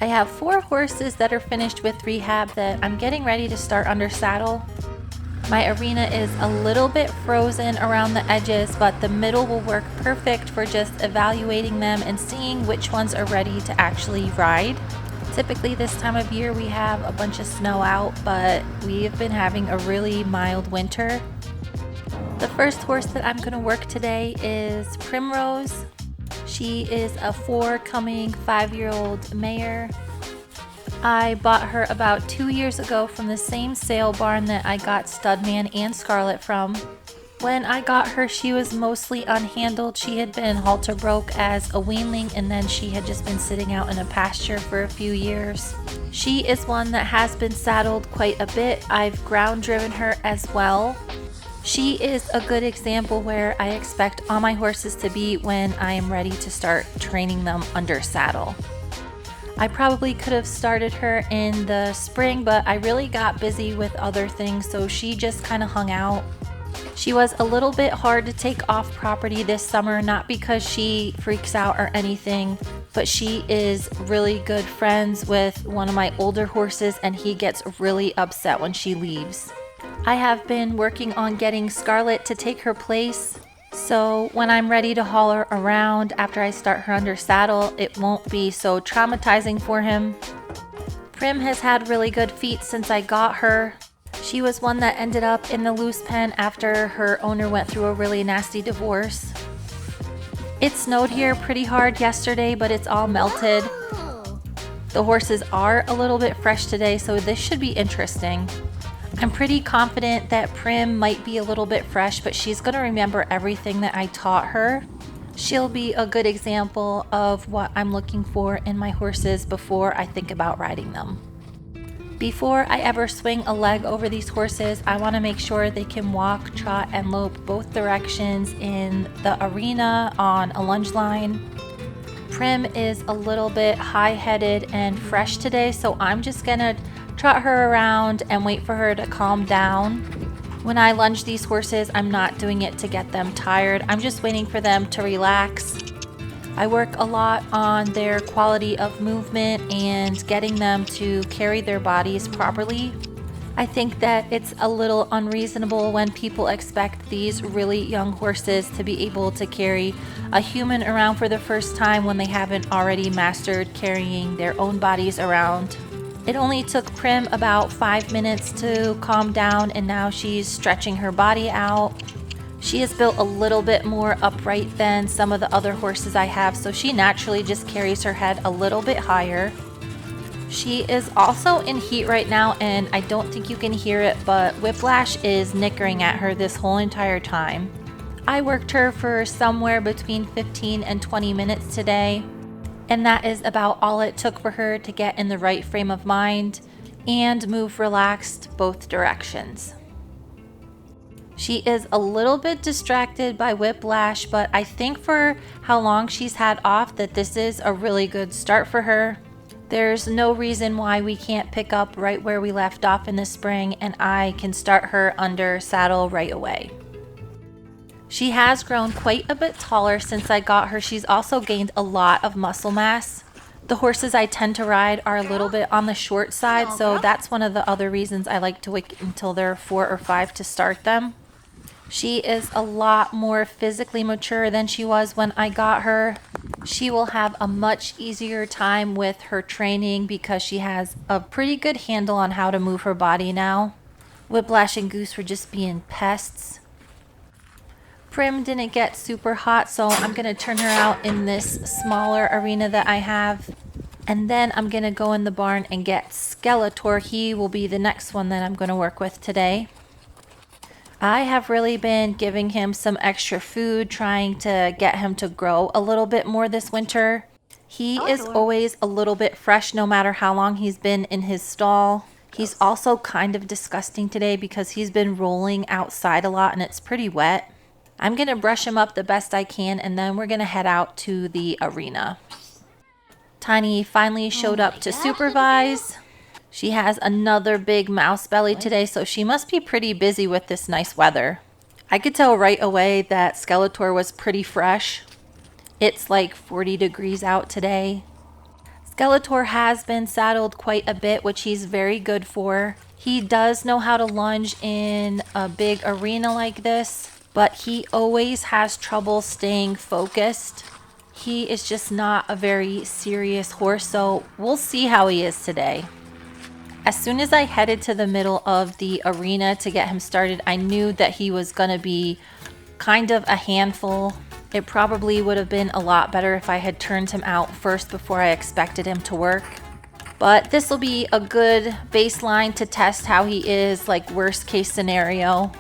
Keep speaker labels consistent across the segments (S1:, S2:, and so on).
S1: I have 4 horses that are finished with rehab that I'm getting ready to start under saddle. My arena is a little bit frozen around the edges, but the middle will work perfect for just evaluating them and seeing which ones are ready to actually ride. Typically this time of year we have a bunch of snow out, but we've been having a really mild winter. The first horse that I'm going to work today is Primrose. She is a forthcoming 5-year-old mare. I bought her about 2 years ago from the same sale barn that I got Studman and Scarlet from. When I got her, she was mostly unhandled. She had been halter broke as a weanling, and then she had just been sitting out in a pasture for a few years. She is one that has been saddled quite a bit. I've ground driven her as well. She is a good example where I expect all my horses to be when I am ready to start training them under saddle. I probably could have started her in the spring, but I really got busy with other things, so she just kind of hung out. She was a little bit hard to take off property this summer, not because she freaks out or anything, but she is really good friends with one of my older horses and he gets really upset when she leaves. I have been working on getting Scarlet to take her place, so when I'm ready to haul her around after I start her under saddle, it won't be so traumatizing for him. Prim has had really good feet since I got her. She was one that ended up in the loose pen after her owner went through a really nasty divorce. It snowed here pretty hard yesterday, but it's all melted. The horses are a little bit fresh today, so this should be interesting. I'm pretty confident that Prim might be a little bit fresh, but she's going to remember everything that I taught her. She'll be a good example of what I'm looking for in my horses before I think about riding them. Before I ever swing a leg over these horses, I want to make sure they can walk, trot, and lope both directions in the arena on a lunge line. Prim is a little bit high-headed and fresh today, so I'm just going to trot her around and wait for her to calm down. When I lunge these horses, I'm not doing it to get them tired. I'm just waiting for them to relax. I work a lot on their quality of movement and getting them to carry their bodies properly. I think that it's a little unreasonable when people expect these really young horses to be able to carry a human around for the first time when they haven't already mastered carrying their own bodies around. It only took Prim about 5 minutes to calm down, and now she's stretching her body out. She is built a little bit more upright than some of the other horses I have, so she naturally just carries her head a little bit higher. She is also in heat right now, and I don't think you can hear it, but Whiplash is nickering at her this whole entire time. I worked her for somewhere between 15 and 20 minutes today, and that is about all it took for her to get in the right frame of mind and move relaxed both directions. She is a little bit distracted by Whiplash, but I think for how long she's had off that this is a really good start for her. There's no reason why we can't pick up right where we left off in the spring, and I can start her under saddle right away. She has grown quite a bit taller since I got her. She's also gained a lot of muscle mass. The horses I tend to ride are a little bit on the short side, so that's one of the other reasons I like to wait until they're 4 or 5 to start them. She is a lot more physically mature than she was when I got her. She will have a much easier time with her training because she has a pretty good handle on how to move her body now. Whiplash and Goose were just being pests. Prim didn't get super hot, so I'm going to turn her out in this smaller arena that I have. And then I'm going to go in the barn and get Skeletor. He will be the next one that I'm going to work with today. I have really been giving him some extra food, trying to get him to grow a little bit more this winter. He is always a little bit fresh no matter how long he's been in his stall. He's also kind of disgusting today because he's been rolling outside a lot and it's pretty wet. I'm going to brush him up the best I can, and then we're going to head out to the arena. Tiny finally showed up to supervise. She has another big mouse belly today, so she must be pretty busy with this nice weather. I could tell right away that Skeletor was pretty fresh. It's like 40 degrees out today. Skeletor has been saddled quite a bit, which he's very good for. He does know how to lunge in a big arena like this, but he always has trouble staying focused. He is just not a very serious horse, so we'll see how he is today. As soon as I headed to the middle of the arena to get him started, I knew that he was going to be kind of a handful. It probably would have been a lot better if I had turned him out first before I expected him to work. But this will be a good baseline to test how he is, like worst case scenario.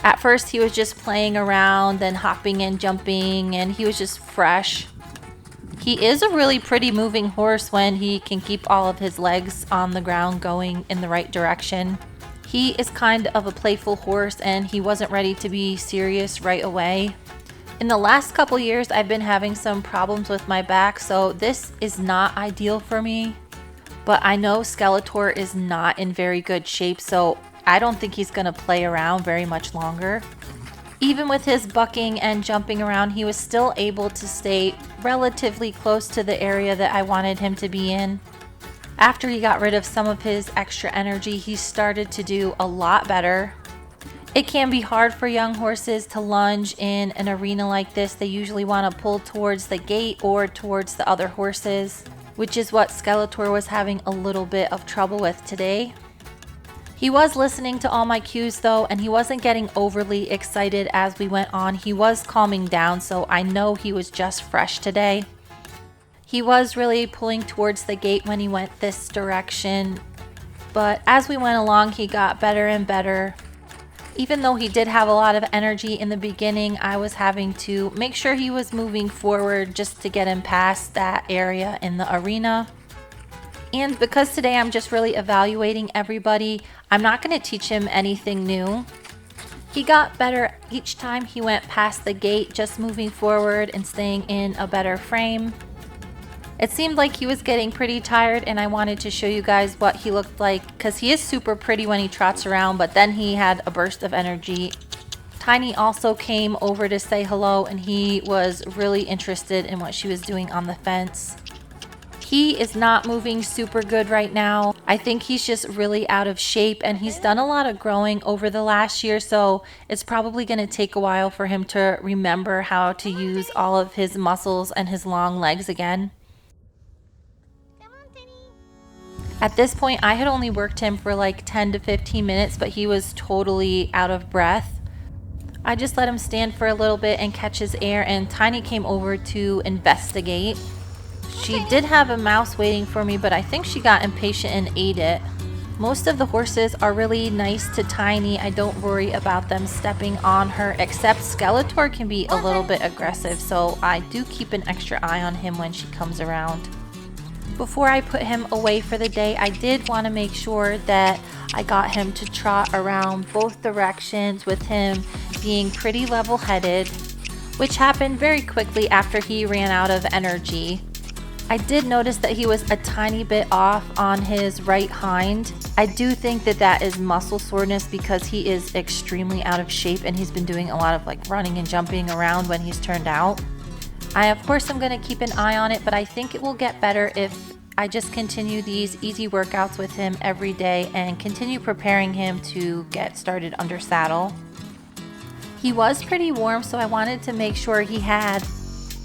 S1: At first he was just playing around, then hopping and jumping, and he was just fresh. He is a really pretty moving horse when he can keep all of his legs on the ground going in the right direction. He is kind of a playful horse and he wasn't ready to be serious right away. In the last couple years, I've been having some problems with my back, so this is not ideal for me. But I know Skeletor is not in very good shape, so I don't think he's going to play around very much longer. Even with his bucking and jumping around, he was still able to stay relatively close to the area that I wanted him to be in. After he got rid of some of his extra energy, he started to do a lot better. It can be hard for young horses to lunge in an arena like this. They usually want to pull towards the gate or towards the other horses, which is what Skeletor was having a little bit of trouble with today. He was listening to all my cues though, and he wasn't getting overly excited as we went on. He was calming down, so I know he was just fresh today. He was really pulling towards the gate when he went this direction, but as we went along, he got better and better. Even though he did have a lot of energy in the beginning, I was having to make sure he was moving forward just to get him past that area in the arena. And because today I'm just really evaluating everybody, I'm not going to teach him anything new. He got better each time he went past the gate, just moving forward and staying in a better frame. It seemed like he was getting pretty tired, and I wanted to show you guys what he looked like because he is super pretty when he trots around, but then he had a burst of energy. Tiny also came over to say hello, and he was really interested in what she was doing on the fence. He is not moving super good right now. I think he's just really out of shape, and he's done a lot of growing over the last year, so it's probably going to take a while for him to remember how to use all of his muscles and his long legs again. At this point, I had only worked him for like 10 to 15 minutes, but he was totally out of breath. I just let him stand for a little bit and catch his air, and Tiny came over to investigate. She did have a mouse waiting for me, but I think she got impatient and ate it. Most of the horses are really nice to Tiny. I don't worry about them stepping on her, except Skeletor can be a little bit aggressive, so I do keep an extra eye on him when she comes around. Before I put him away for the day, I did want to make sure that I got him to trot around both directions with him being pretty level-headed, which happened very quickly after he ran out of energy. I did notice that he was a tiny bit off on his right hind. I do think that that is muscle soreness because he is extremely out of shape and he's been doing a lot of like running and jumping around when he's turned out. I of course am going to keep an eye on it, but I think it will get better if I just continue these easy workouts with him every day and continue preparing him to get started under saddle. He was pretty warm, so I wanted to make sure he had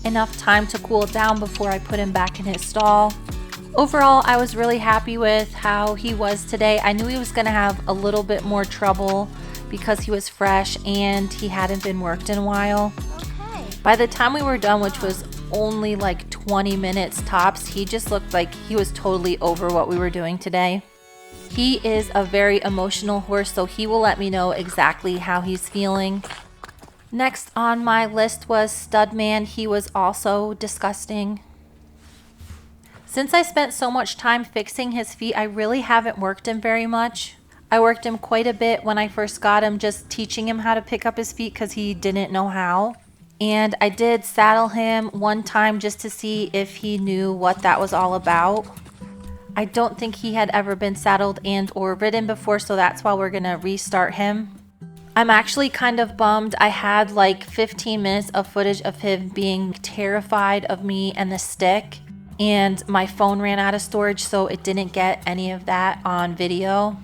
S1: enough time to cool down before I put him back in his stall. Overall, I was really happy with how he was today. I knew he was going to have a little bit more trouble because he was fresh and he hadn't been worked in a while. By the time we were done, which was only like 20 minutes tops, he just looked like he was totally over what we were doing today. He is a very emotional horse, so he will let me know exactly how he's feeling. Next on my list was Studman. He was also disgusting. Since I spent so much time fixing his feet, I really haven't worked him very much. I worked him quite a bit when I first got him, just teaching him how to pick up his feet because he didn't know how. And I did saddle him one time just to see if he knew what that was all about. I don't think he had ever been saddled and or ridden before, so that's why we're gonna restart him. I'm actually kind of bummed. I had like 15 minutes of footage of him being terrified of me and the stick. and my phone ran out of storage, so it didn't get any of that on video.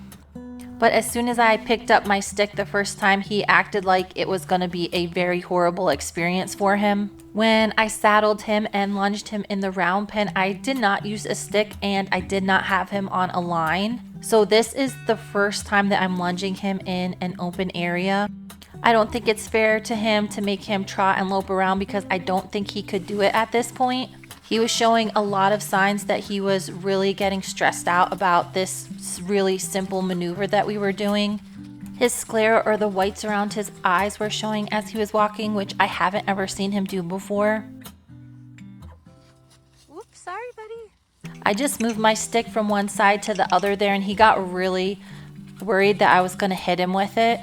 S1: But as soon as I picked up my stick the first time, he acted like it was going to be a very horrible experience for him. When I saddled him and lunged him in the round pen, I did not use a stick and I did not have him on a line. So this is the first time that I'm lunging him in an open area. I don't think it's fair to him to make him trot and lope around because I don't think he could do it at this point. He was showing a lot of signs that he was really getting stressed out about this really simple maneuver that we were doing. His sclera, or the whites around his eyes, were showing as he was walking, which I haven't ever seen him do before.
S2: Oops, sorry, buddy.
S1: I just moved my stick from one side to the other there, and he got really worried that I was going to hit him with it.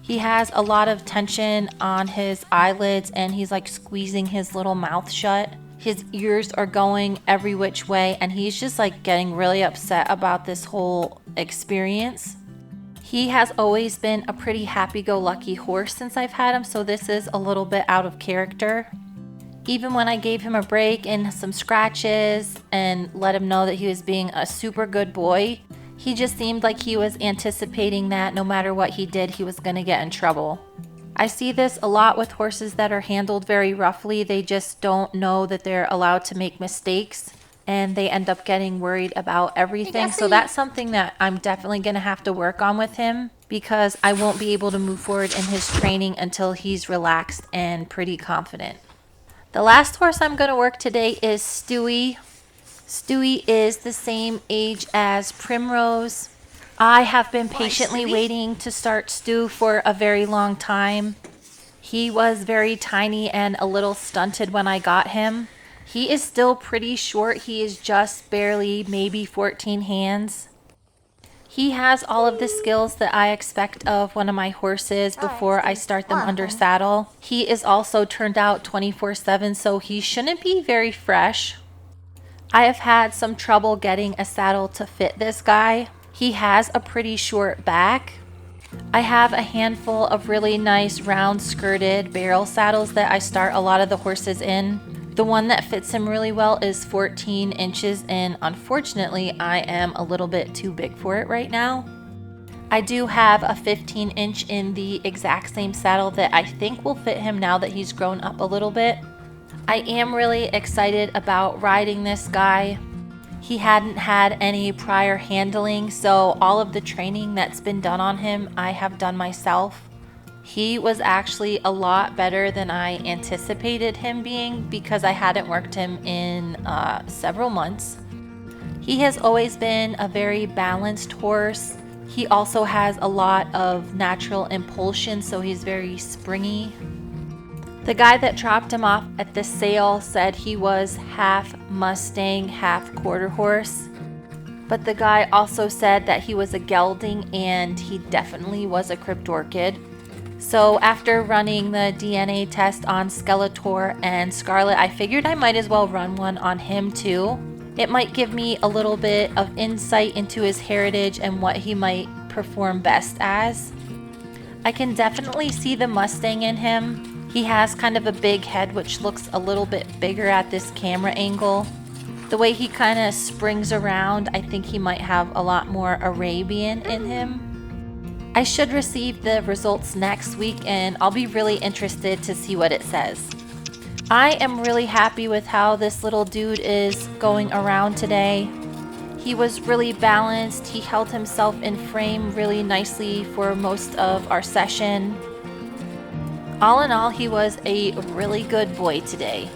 S1: He has a lot of tension on his eyelids, and he's like squeezing his little mouth shut. His ears are going every which way, and he's just like getting really upset about this whole experience. He has always been a pretty happy-go-lucky horse since I've had him, so this is a little bit out of character. Even when I gave him a break and some scratches and let him know that he was being a super good boy, he just seemed like he was anticipating that no matter what he did, he was going to get in trouble. I see this a lot with horses that are handled very roughly. They just don't know that they're allowed to make mistakes, and they end up getting worried about everything. So that's something that I'm definitely going to have to work on with him, because I won't be able to move forward in his training until he's relaxed and pretty confident. The last horse I'm going to work today is Stewy. Stewy is the same age as Primrose. I have been patiently waiting to start Stu for a very long time. He was very tiny and a little stunted when I got him. He is still pretty short. He is just barely maybe 14 hands. He has all of the skills that I expect of one of my horses before I start them under saddle. He is also turned out 24/7, so he shouldn't be very fresh. I have had some trouble getting a saddle to fit this guy. He has a pretty short back. I have a handful of really nice round skirted barrel saddles that I start a lot of the horses in. The one that fits him really well is 14 inches, and unfortunately I am a little bit too big for it right now. I do have a 15 inch in the exact same saddle that I think will fit him now that he's grown up a little bit. I am really excited about riding this guy. He hadn't had any prior handling, so all of the training that's been done on him, I have done myself. He was actually a lot better than I anticipated him being because I hadn't worked him in several months. He has always been a very balanced horse. He also has a lot of natural impulsion, so he's very springy. The guy that dropped him off at the sale said he was half Mustang, half quarter horse. But the guy also said that he was a gelding, and he definitely was a crypt orchid. So after running the DNA test on Skeletor and Scarlet, I figured I might as well run one on him too. It might give me a little bit of insight into his heritage and what he might perform best as. I can definitely see the Mustang in him. He has kind of a big head, which looks a little bit bigger at this camera angle. The way he kind of springs around, I think he might have a lot more Arabian in him. I should receive the results next week, and I'll be really interested to see what it says. I am really happy with how this little dude is going around today. He was really balanced. He held himself in frame really nicely for most of our session. All in all, he was a really good boy today.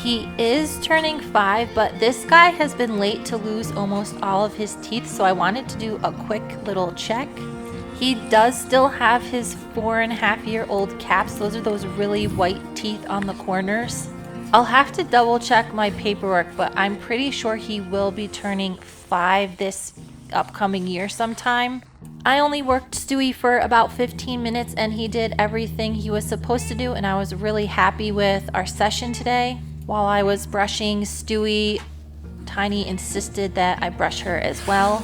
S1: He is turning 5, but this guy has been late to lose almost all of his teeth, so I wanted to do a quick little check. He does still have his 4.5-year-old caps. Those are those really white teeth on the corners. I'll have to double check my paperwork, but I'm pretty sure he will be turning 5 this upcoming year sometime. I only worked Stewy for about 15 minutes and he did everything he was supposed to do, and I was really happy with our session today. While I was brushing Stewy, Tiny insisted that I brush her as well.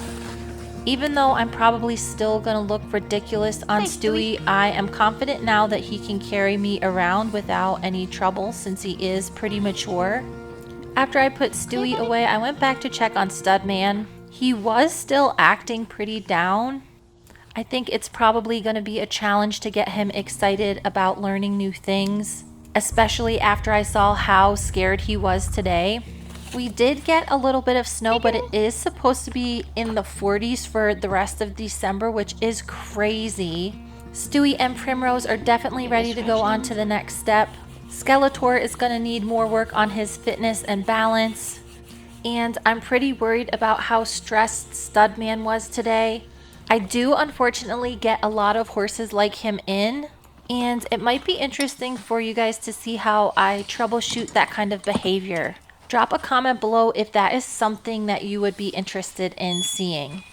S1: Even though I'm probably still gonna look ridiculous on Stewy, I am confident now that he can carry me around without any trouble since he is pretty mature. After I put Stewy away, I went back to check on Studman. He was still acting pretty down. I think it's probably going to be a challenge to get him excited about learning new things, especially after I saw how scared he was today. We did get a little bit of snow, but it is supposed to be in the 40s for the rest of December, which is crazy. Stewy and Primrose are definitely ready to go on to the next step. Skeletor is going to need more work on his fitness and balance. And I'm pretty worried about how stressed Studman was today. I do unfortunately get a lot of horses like him in, and it might be interesting for you guys to see how I troubleshoot that kind of behavior. Drop a comment below if that is something that you would be interested in seeing.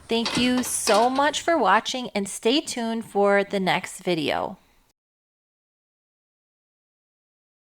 S1: Thank you so much for watching, and stay tuned for the next video.